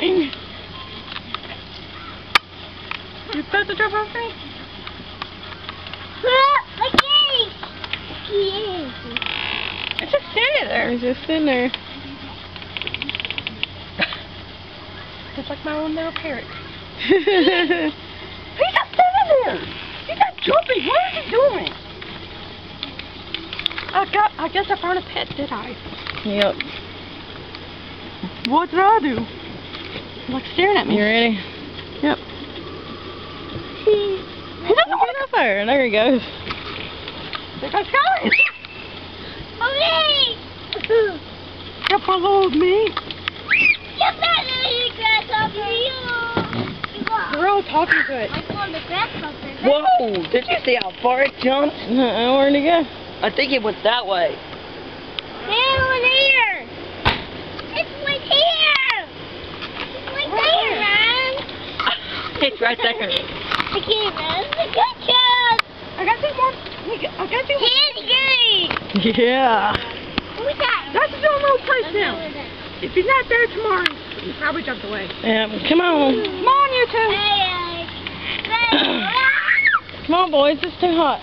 jumping. You supposed to jump over me? It's just standing there. He's just sitting there. Just like my own little parrot. He's just sitting there. He's not jumping. What is he doing? I guess I found a pet, did I? Yep. What did I do? Like staring at me. You ready? Yep. He doesn't want to go there. There he goes. There goes going. You followed me. They're all talking to it. Whoa! Did you see how far it jumped? Where'd he go? I think it went that way. It's right there. I got two more. I got two more. Yeah. That's his own little place now. If he's not there tomorrow, he probably jumped away. Yeah. Come on. Come on, you two. Come on, boys. It's too hot.